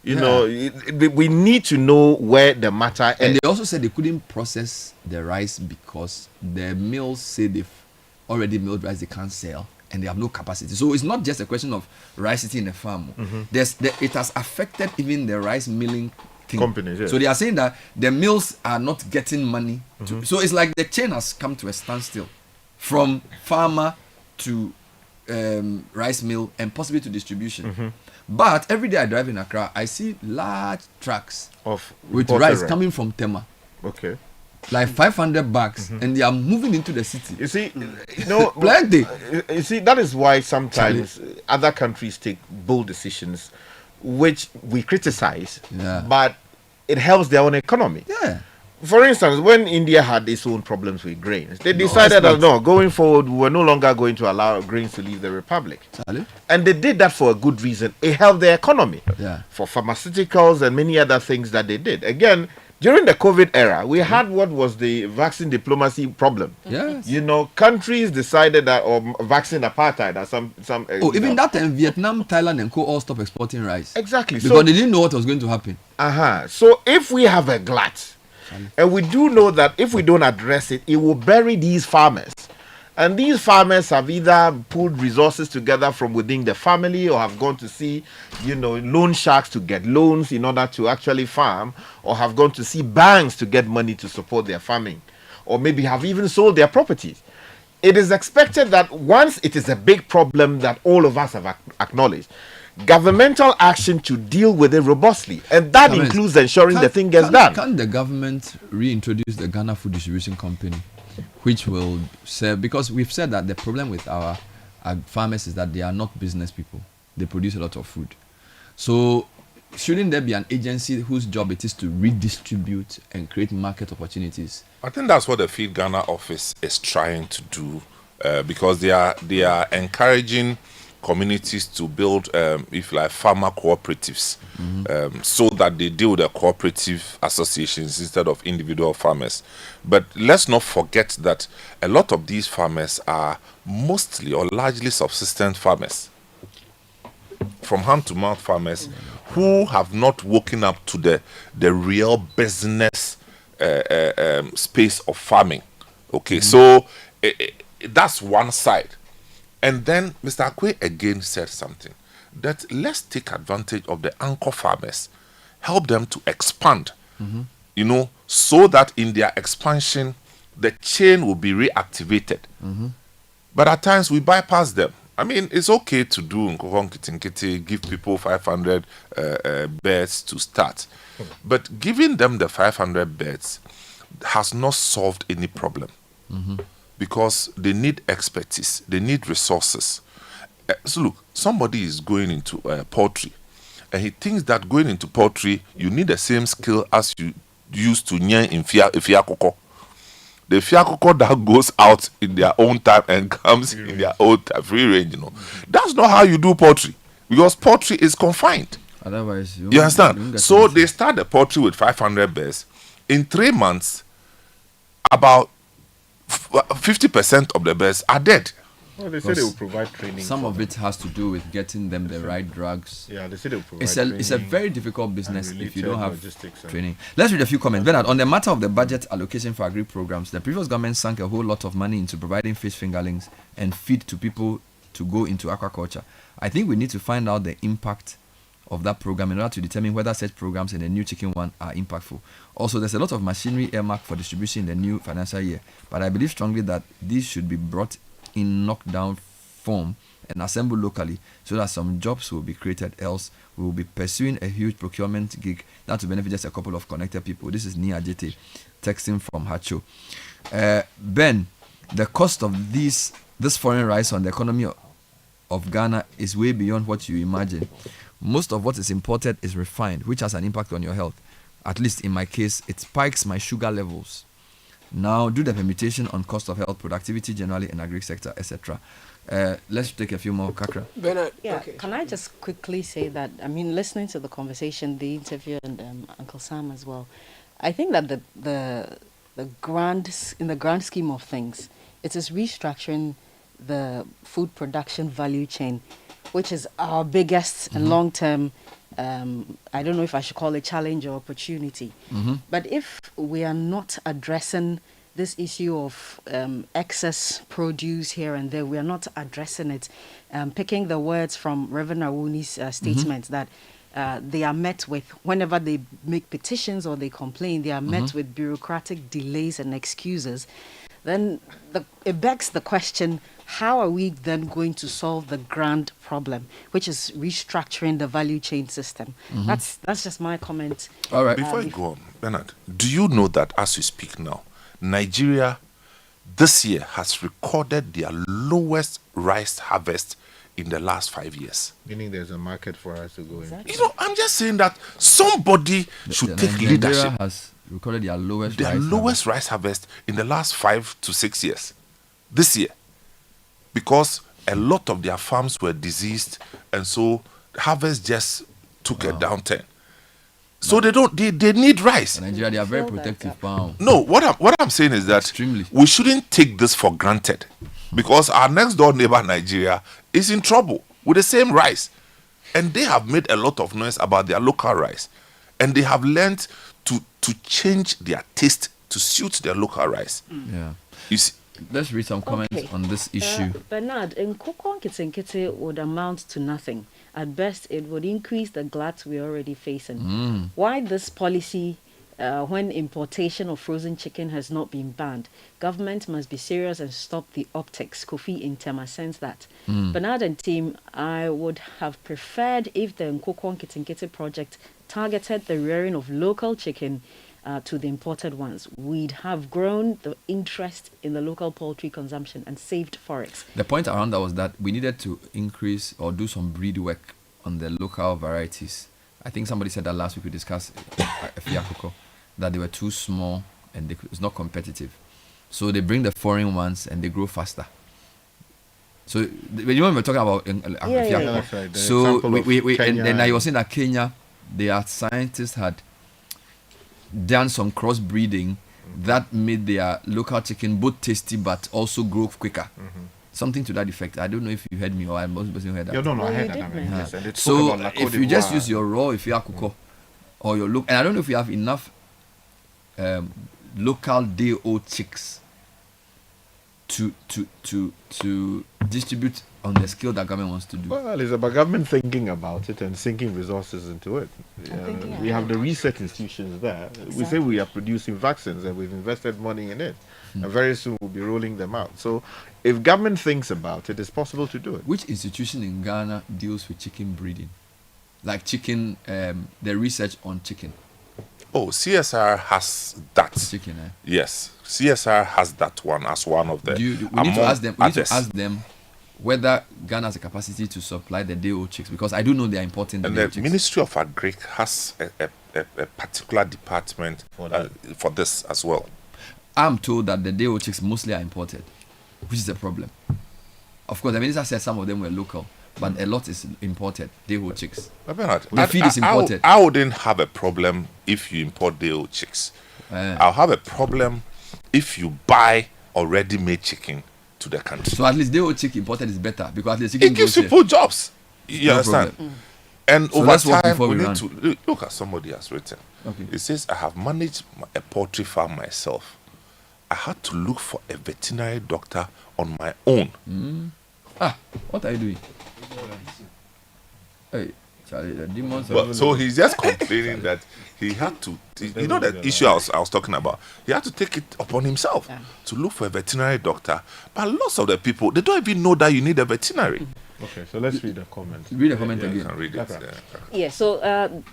we need to know where the matter is. And they also said they couldn't process the rice because the mills say they've already milled rice they can't sell and they have no capacity. So it's not just a question of rice sitting in a farm. It has affected even the rice milling companies. So they are saying that the mills are not getting money. So it's like the chain has come to a standstill from farmer to rice mill and possibly to distribution. But every day I drive in Accra, I see large trucks with rice coming from Tema. Like 500 bags, and they are moving into the city. You see, plenty. You see, that is why sometimes other countries take bold decisions, which we criticize, but it helps their own economy. For instance, when India had its own problems with grains, they decided that going forward, we were no longer going to allow grains to leave the republic. And they did that for a good reason. It helped their economy for pharmaceuticals and many other things that they did. Again, During the COVID era, we had what was the vaccine diplomacy problem. Yes. You know, countries decided that, or vaccine apartheid, or some. Oh, even that time, Vietnam, Thailand, and Co. all stopped exporting rice. Exactly. Because they didn't know what was going to happen. So if we have a glut, and we do know that if we don't address it, it will bury these farmers. And these farmers have either pulled resources together from within the family, or have gone to see, loan sharks to get loans in order to actually farm, or have gone to see banks to get money to support their farming, or maybe have even sold their properties. It is expected that once it is a big problem that all of us have acknowledged, governmental action to deal with it robustly, and that includes ensuring the thing gets done. Can the government reintroduce the Ghana Food Distribution Company, which will serve? Because we've said that the problem with our farmers is that they are not business people. They produce a lot of food. So shouldn't there be an agency whose job it is to redistribute and create market opportunities? I think that's what the Feed Ghana office is trying to do, because they are encouraging communities to build, if like, farmer cooperatives, so that they deal with the cooperative associations instead of individual farmers. But let's not forget that a lot of these farmers are mostly or largely subsistence farmers, from hand to mouth farmers, who have not woken up to the real business space of farming. Okay, so that's one side. And then Mr. Akwe again said something, that let's take advantage of the anchor farmers, help them to expand, so that in their expansion, the chain will be reactivated. But at times we bypass them. I mean, it's okay to do Nkiti, give people 500 beds to start. But giving them the 500 beds has not solved any problem. Because they need expertise, they need resources. So look, somebody is going into poultry, and he thinks that going into poultry, you need the same skill as you used to nyang in fiakoko. The fiakoko that goes out in their own time and comes in their own time, free range, That's not how you do poultry, because poultry is confined. Otherwise, you understand? So they start the poultry with 500 birds. In 3 months, about 50% of the birds are dead. Well, they say they will provide training. Some of it has to do with getting them the right drugs. Yeah, they say they will provide It's a very difficult business if you don't have training. And Let's read a few comments. Bernard, on the matter of the budget allocation for Agri programs, the previous government sank a whole lot of money into providing fish fingerlings and feed to people to go into aquaculture. I think we need to find out the impact of that program in order to determine whether such programs and the new chicken one are impactful. Also, there's a lot of machinery earmarked for distribution in the new financial year, but I believe strongly that these should be brought in knockdown form and assembled locally so that some jobs will be created, else we will be pursuing a huge procurement gig that will benefit just a couple of connected people. This is Nia Jete texting from Hacho. Ben, the cost of this foreign rice on the economy of Ghana is way beyond what you imagine. Most of what is imported is refined, which has an impact on your health. At least in my case, it spikes my sugar levels. Now, do the permutation on cost of health, productivity generally, and agri sector, etc. Let's take a few more, Kakra. Bernard, Yeah, okay. can I just quickly say that, I mean, listening to the conversation, the interview, and Uncle Sam as well, I think that in the grand scheme of things, it is restructuring the food production value chain, which is our biggest and long-term, I don't know if I should call it challenge or opportunity. But if we are not addressing this issue of excess produce here and there, we are not addressing it, picking the words from Reverend Awuni's statement that they are met with, whenever they make petitions or they complain, they are met with bureaucratic delays and excuses, then it begs the question, how are we then going to solve the grand problem, which is restructuring the value chain system? That's just my comment. All right. Before you go on, Bernard, do you know that as we speak now, Nigeria this year has recorded their lowest rice harvest in the last 5 years? meaning there's a market for us to go Exactly. into. I'm just saying that somebody should take Nigeria leadership. has recorded their lowest Their rice lowest rice harvest in the last 5 to 6 years. This year. Because a lot of their farms were diseased, and so harvest just took a downturn. So they need rice. In Nigeria, they are very Fill that protective. gap. Wow. No, what I'm saying is that Extremely. we shouldn't take this for granted, because our next door neighbor Nigeria is in trouble with the same rice, and they have made a lot of noise about their local rice, and they have learned to change their taste to suit their local rice. Yeah. You see, Let's read some comments Okay. on this issue. Bernard, Nkoko Nkitinkiti would amount to nothing. At best, it would increase the glut we're already facing. Why this policy when importation of frozen chicken has not been banned? Government must be serious and stop the optics. Kofi Intema sends that. Bernard and team, I would have preferred if the Nkoko Nkitinkiti project targeted the rearing of local chicken to the imported ones. We'd have grown the interest in the local poultry consumption and saved forex. The point around that was that we needed to increase or do some breed work on the local varieties. I think somebody said that last week we discussed Fiakoko, that they were too small and it's not competitive. So they bring the foreign ones and they grow faster. So when you were talking about Fiakoko, That's right. The so example of we Kenya and I was saying that Kenya, their scientists had done some crossbreeding that made their local chicken both tasty but also grow quicker. Something to that effect. I don't know if you heard me or I'm most person who heard that. Yeah, no, Well, I you heard did that. I mean, mention. yes, and it spoke So about La Côte if you just d'Ivoire. use your raw Ifiakoko or your look, and I don't know if you have enough local day-old chicks to distribute on the scale that government wants to do. Well, it's about government thinking about it and sinking resources into it. thinking We have ahead. the research institutions there. We say we are producing vaccines and we've invested money in it. And very soon we'll be rolling them out. So if government thinks about it, it's possible to do it. Which institution in Ghana deals with chicken breeding? Like chicken, the research on chicken. oh, CSR has that. Chicken, eh? Yes, CSR has that one as one of the. We need to among ask them. We need to others. ask them whether Ghana has the capacity to supply the day-old chicks, because I do know they are importing the And day-old the chicks. Ministry of Agri has a particular department for this as well. I'm told that the day-old chicks mostly are imported, which is a problem. Of course, the minister said some of them were local, but a lot is imported, day-old chicks. But Bernard, The feed is imported. I wouldn't have a problem if you import the old chicks. I'll have a problem if you buy already made chicken to the country. So at least day-old chick imported is better, because at least chicken It gives grows here. people jobs. You No understand? problem. And So over let's work time, before we we need run. to look at somebody has written. Okay. It says, I have managed a poultry farm myself. I had to look for a veterinary doctor on my own. What are you doing? Hey, Charlie, the demons But, are... so he's just complaining that he had to, you know, that issue I was talking about. He had to take it upon himself to look for a veterinary doctor. But lots of the people, they don't even know that you need a veterinary. Okay, so let's read the comment. Read the comment You again. can read it. Okay. Yeah. Yeah, so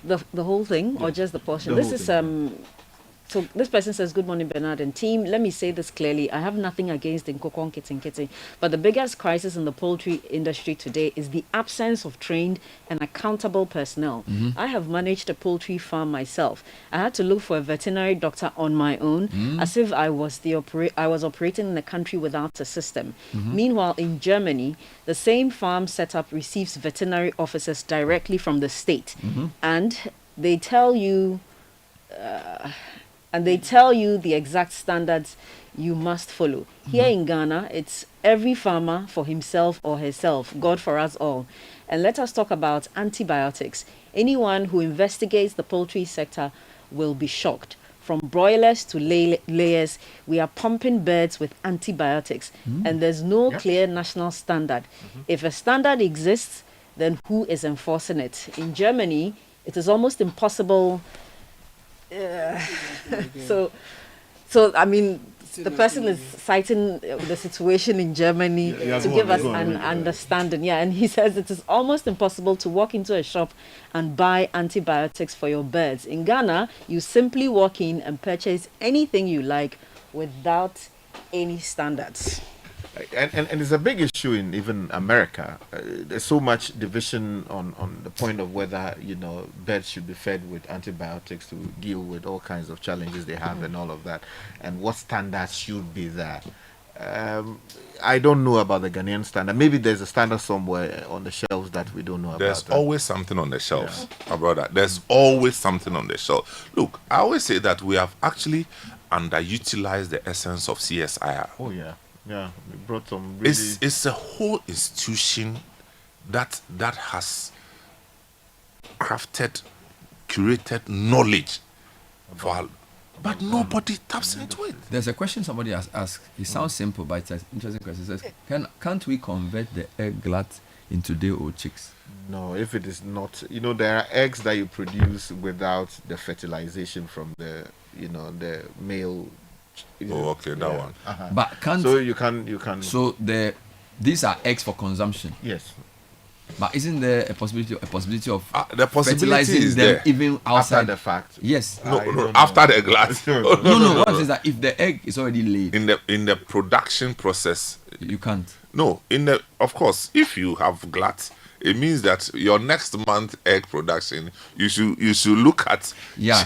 the whole thing or just the portion? The This whole is so this person says, good morning, Bernard and team. Let me say this clearly. I have nothing against Nkoko Nkitinkiti, but the biggest crisis in the poultry industry today is the absence of trained and accountable personnel. I have managed a poultry farm myself. I had to look for a veterinary doctor on my own, as if I was I was operating in a country without a system. Meanwhile, in Germany, the same farm setup receives veterinary officers directly from the state, and they tell you. And they tell you the exact standards you must follow. Here in Ghana, it's every farmer for himself or herself, God for us all. And let us talk about antibiotics. Anyone who investigates the poultry sector will be shocked. From broilers to layers, we are pumping birds with antibiotics, and there's no clear national standard. If a standard exists, then who is enforcing it? In Germany, it is almost impossible. So I mean, the person is citing the situation in Germany to give us an understanding. Yeah, and he says it is almost impossible to walk into a shop and buy antibiotics for your birds. In Ghana, you simply walk in and purchase anything you like without any standards. And it's a big issue in even America. There's so much division on the point of whether, you know, birds should be fed with antibiotics to deal with all kinds of challenges they have and all of that, and what standards should be there. I don't know about the Ghanaian standard. Maybe there's a standard somewhere on the shelves that we don't know There's about. always something on the shelves, my brother. There's always something on the shelf. Look, I always say that we have actually underutilized the essence of CSIR. Oh yeah, yeah. We brought some really. It's a whole institution that has crafted, curated knowledge for our, but nobody taps into it. There's a question somebody has asked. It sounds simple, but it's an interesting question. It says, can't we convert the egg glut into day-old chicks? No, if it is not, there are eggs that you produce without the fertilization from the male. Oh, okay, that one. Uh-huh. But can't So you can. so these are eggs for consumption. Yes. But isn't there a possibility of The possibility fertilizing is them there. even outside After the fact. Yes. No, I no, don't after the glass. No, No. What I'm saying is that if the egg is already laid, In the production process, you can't. no. Of course, if you have glut, it means that your next month egg production, you should look at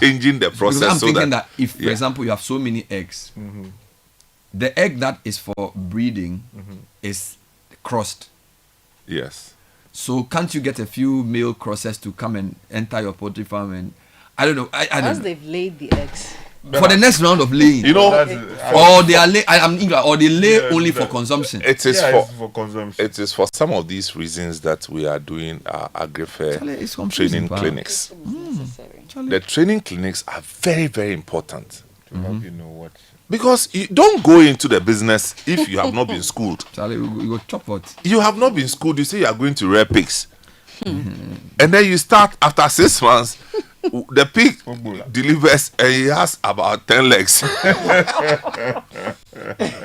changing the process. Because I'm so thinking that if, for yeah. example, you have so many eggs, the egg that is for breeding is crossed. Yes. So can't you get a few male crosses to come and enter your poultry farm? And I don't know. I don't Once know. they've laid the eggs. For the next round of laying, You know, or they are lay. I'm English, or they lay only for consumption. it is It's for consumption. it is for some of these reasons that we are doing our Agri fair Charlie, it's confusing, training pal. clinics. It's necessary. The training clinics are very, very important To help you know what. because you don't go into the business if you have not been schooled. Charlie, we go chop what? You have not been schooled. You say you are going to rear pigs, and then you start after 6 months. The pig delivers and he has about 10 legs.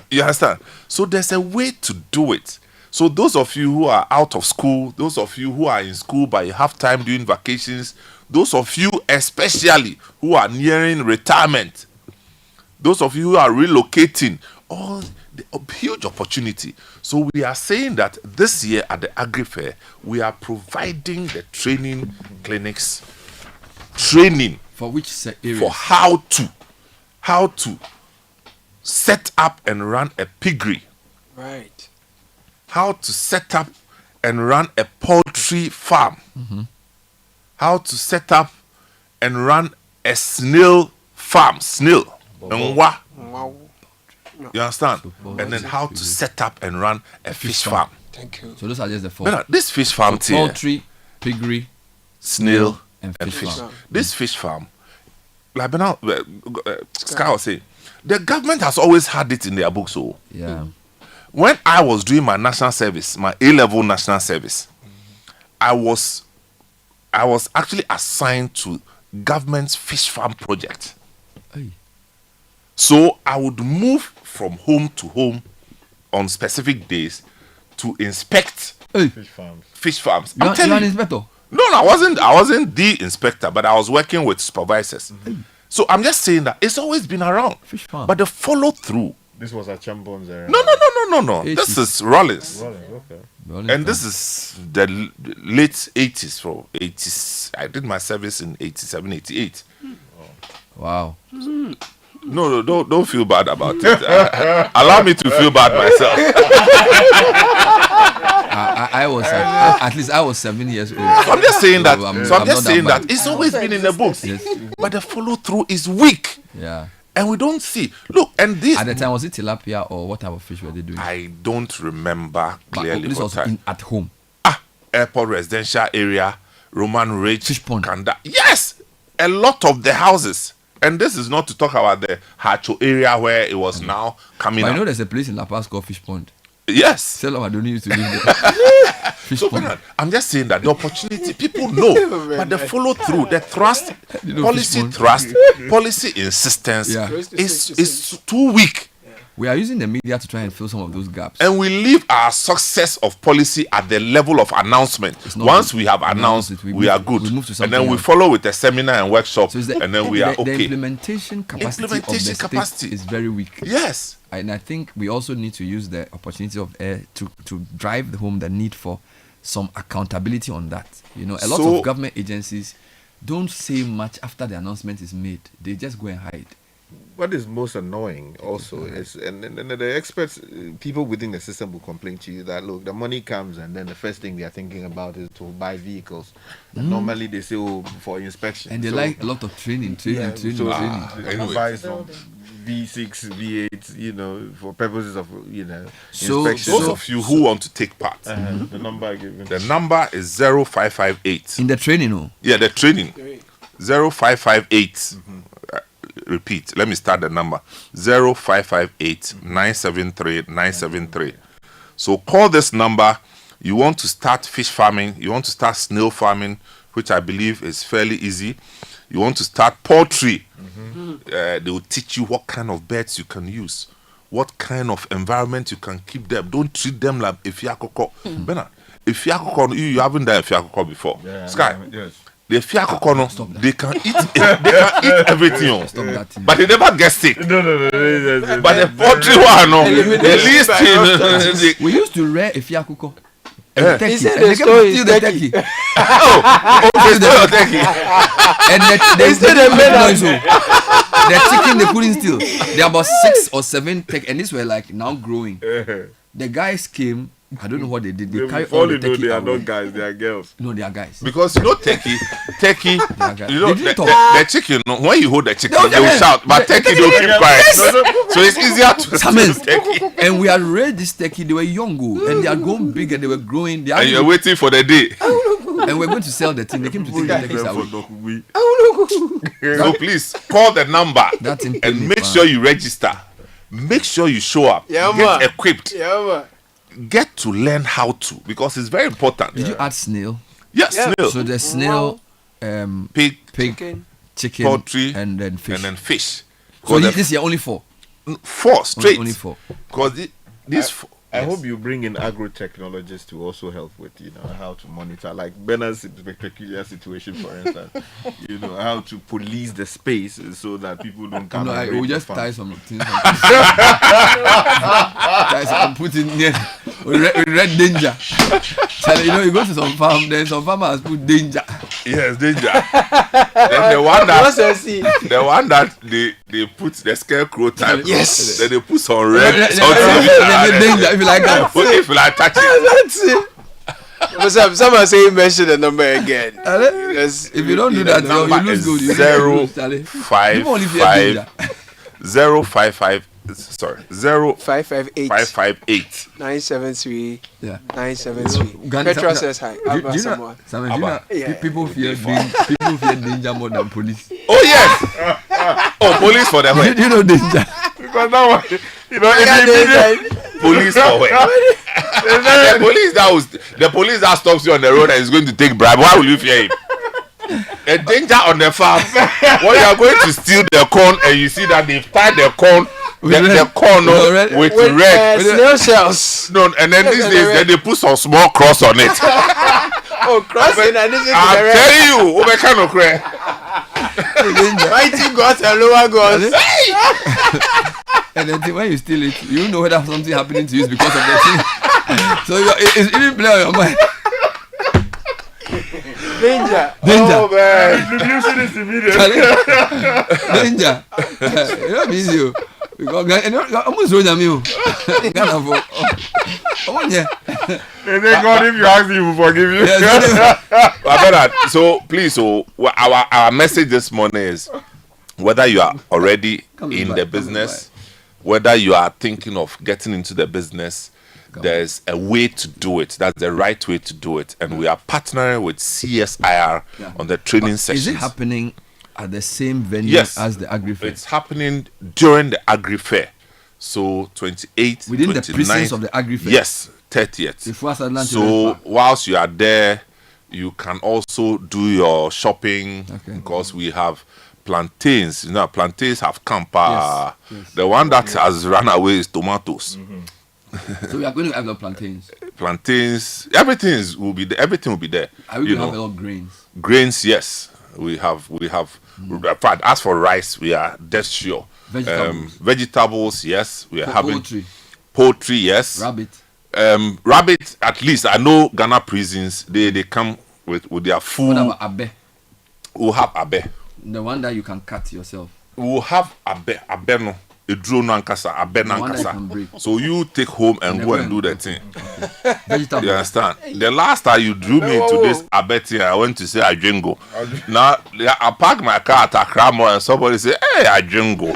You understand? So there's a way to do it. So those of you who are out of school, those of you who are in school but you have time during vacations, those of you especially who are nearing retirement, those of you who are relocating, a huge opportunity. So we are saying that this year at the Agri Fair, we are providing the training clinics, training For which area? for how to set up and run a piggery, Right. how to set up and run a poultry farm, how to set up and run a snail farm, nwa. Wow. You understand? So And then how to set up and run a fish farm. Thank you. So those are just the four. No, this fish farm here, Poultry, piggery, snail, and and fish fish. farm. This fish farm, like now, Sky was saying, the government has always had it in their books. So Yeah. when I was doing my national service, my A-level national service, I was actually assigned to government's fish farm project. Hey. So I would move from home to home on specific days to inspect Hey. Fish farms. fish farms. You I'm are telling an you. inspector. No, I wasn't the inspector, but I was working with supervisors. So I'm just saying that it's always been around. Fish farm. But the follow through. This was at Chambon's area. No. Eighties. This is Rollins. Well, okay. And this is the late 80s, from 80s. I did my service in 87, 88. Wow. No, don't feel bad about it. Allow me to feel bad myself. I was at least I was 7 years old. So I'm just saying that. I'm So I'm not just saying bad. that it's always been in the books, Yes. but the follow through is weak, Yeah. and we don't see. Look, and this At the time, was it tilapia or what type of fish were they doing? I don't remember But clearly. this what was time. at home. Airport residential area, Roman Ridge, Fish pond. Kanda. Yes, a lot of the houses. And this is not to talk about the Hacho area where it was now coming But I up. know there's a place in La Paz called Fish Pond. Yes. Tell them I don't need to live there. Fish So pond. Bernard, I'm just saying that the opportunity, people know, but the follow through, the thrust, You know, policy fish pond. thrust, policy insistence Yeah. is too weak. We are using the media to try and fill some of those gaps. And we leave our success of policy at the level of announcement. It's not Once good. we have Announce announced, it, we we are move- good. we move to And something then we else. follow with a seminar and workshop, So it's the, and then we are the okay. implementation capacity of the Implementation state capacity. is very weak. Yes. And I think we also need to use the opportunity of air to drive home the need for some accountability on that. You know, a lot So- of government agencies don't say much after the announcement is made. They just go and hide. what is most annoying also is, and the experts, people within the system will complain to you that, look, the money comes and then the first thing they are thinking about is to buy vehicles. And normally they say, oh, for inspection. And they like a lot of training. They buy some V6, V8, you know, for purposes of, inspection. Those of you who want to take part, The number I gave you. the number is 0558. In the training, no? Yeah, the training. 0558. Repeat. Let me start the number. 0558 973 973. So call this number. You want to start fish farming. You want to start snail farming, which I believe is fairly easy. You want to start poultry. They will teach you what kind of birds you can use, what kind of environment you can keep them. Don't treat them like Efiakoko. Bernard, Efiakoko, you haven't done Efiakoko before. Yeah, Sky. Yes. The Efiakoko, they can eat everything. Stop that thing. But they never get sick. No. But the poultry one, no, the least thing. We used to rear a fiakuko. Yeah. Turkey. He said And the they kept story is steal the turkey. turkey. Okay, so turkey. And they the chicken they couldn't steal. There are about 6 or 7 turkey, and these were like now growing. The guys came. I don't know what they did. They carried all the turkey they are away. not guys, they are girls. No, they are guys. Because you know turkey, guys. you know They didn't talk. the chicken. No, when you hold the chicken, No, they will yeah. shout. But turkey, they will keep quiet. So it's easier to Summons. steal turkey. And we had raised this turkey. They were young, and they are growing big, and they were growing. They And you're waiting for the day. and we're going to sell the thing. They came to take the turkeys away. So please call the number That's in and make Penny, sure you register. Make sure you show up. Yeah, Get man. equipped. Yeah, man. Get to learn how to, because it's very important. Did you add snail? Yes, Yeah. snail, So the snail, pig, pig, chicken, poultry, and then fish. and then fish. So Because this year only 4. 4 straight. Only 4. Because these four, I hope you bring in agro-technologists to also help with, how to monitor, like Bernard's peculiar situation, for instance. How to police the space so that people don't come. No, and I raid will the just farm. tie some things. Tie some, put in here. Red danger. So, you go to some farm, then some farmer has put danger. yes, danger. Then the one What's that I see? the one that they put the scarecrow type. Yes. Then they put some red. Then danger if you like that. If you like touch it. That's it. But someone say mention the number again. Yes. If you don't do that, you number lose is good. You lose, Charlie. 055 055 sorry 558 0558 973 Yeah. 973. Ghana- Petra says hi. Do you know, Someone. Simon, do you know Abba. Yeah. people fear danger more than police. Oh yes. Oh, police for the Do way. you know danger? Because that one, Police for where? The police that stops you on the road and is going to take bribe. Why will you fear him? A danger on the farm. When you are going to steal the corn and you see that they've tied the corn, the corn with red. Snail shells. No, and then these days then they put some small cross on it. Oh, crossing and this is I'm the red. telling you, what kind of cry? Mighty gods and lower gods. And then when you steal it, you know whether something happening to you is because of the thing. So it's even play on your mind. Danger. Oh man. introducing this immediately. Danger. You know be easy. Because almost ruin me. Ghana for. Oh yeah. They say, God, if you ask me, he will forgive you. So please, so our message this morning is whether you are already in the business, whether you are thinking of getting into the business, there's a way to do it. That's the right way to do it. And we are partnering with CSIR on the training sessions. Is it happening at the same venue Yes. as the Agri Fair? It's happening during the Agri Fair. So 28th, Within the 29th, precincts of the Agri Fair? Yes, 30th. Before Atlantic So Park. whilst you are there, you can also do your shopping because we have plantains. Plantains have camper. Yes. The one that has run away is tomatoes. So we are going to have the plantains. Plantains, everything will be there. Everything will be there. Are we going to have a lot of grains? Grains, yes, we have. In fact, as for rice, we are dead sure. Vegetables, yes, we are having. Poultry, yes. Rabbit, at least I know Ghana prisons. They come with their food. What about abe? We'll have abe. The one that you can cut yourself. we'll have abeno, a drone ankasa, aben one that ankasa. can break. So you take home and go and do the thing. Vegetable. You understand? The last time you drew me to this abeti, I went to say Ajingo. Now I park my car at Akramo and somebody say, "Hey, Ajingo."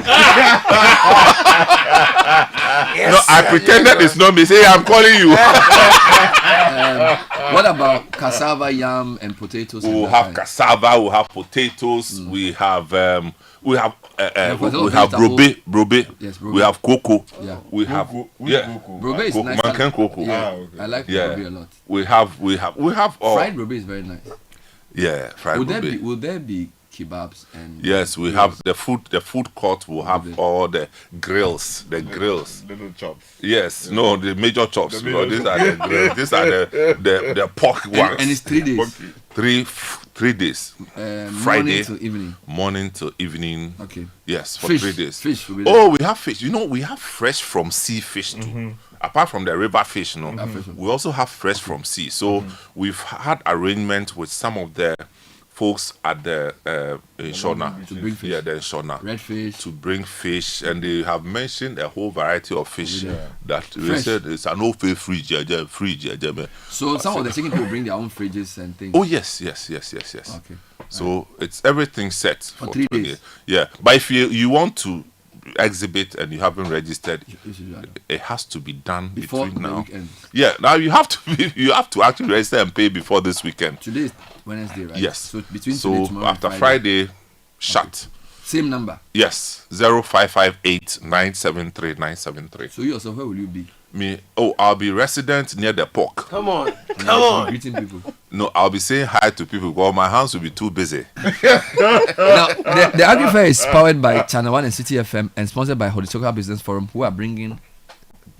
No, I pretended it's not me. Say, I'm calling you. What about cassava, yam, and potatoes? We'll have cassava. We'll have potatoes. We have brobe. Yes, brobe. We have cocoa. Yeah. We have Brobe is nice. Mankan cocoa. Yeah, okay. I like Yeah. brobe a lot. We have all. Fried brobe is very nice. Yeah, fried brobe. Will there be kebabs and? Yes, we have the food. The food court will have all the grills. The grills. Little chops. Yes, no, the major chops. The No, major these are the grills. These are the pork ones. And it's 3 days. 3 days. Morning Friday to evening. Morning to evening. Okay. Yes, for Fish. 3 days. Fish will be there. Oh, we have fish. You know, we have fresh from sea fish too. Apart from the river fish, we also have fresh from sea. So we've had arrangement with some of the folks at the Shona. To bring fish. Yeah, the Shona. Red fish. To bring fish, and they have mentioned a whole variety of fish that they Fresh. said it's an open fridge. So some of the chicken people bring their own fridges and things. Oh yes. Okay. So it's everything set For 3 20 days. Yeah, but if you want to exhibit and you haven't registered, You should do that. it has to be done Before between the now. weekend. Yeah, now you have to actually register and pay before this weekend. Today is Wednesday, right? Yes. So between today, tomorrow, after and Friday, shut. Same number. Yes, 0558-973-973. So you also, where will you be? I'll be resident near the pork. Come on. Greeting people. No, I'll be saying hi to people because my hands will be too busy. Now, the Agri Fair is powered by ChannelOne and City FM and sponsored by Horticultural Business Forum, who are bringing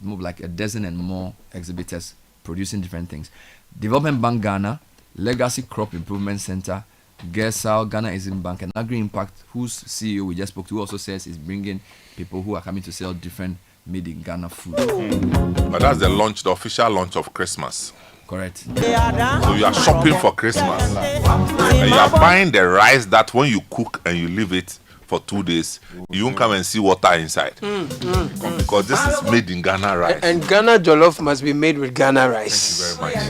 like a dozen and more exhibitors producing different things. Development Bank Ghana, Legacy Crop Improvement Center, Gersal, Ghana Exim Bank, and Agri Impact, whose CEO we just spoke to, also says is bringing people who are coming to sell different made in Ghana food. But that's the official launch of Christmas. Correct. So you are shopping for Christmas. And you are buying the rice that when you cook and you leave it for 2 days, you won't come and see water inside. Because this is made in Ghana rice. And Ghana jollof must be made with Ghana rice. Thank you very much.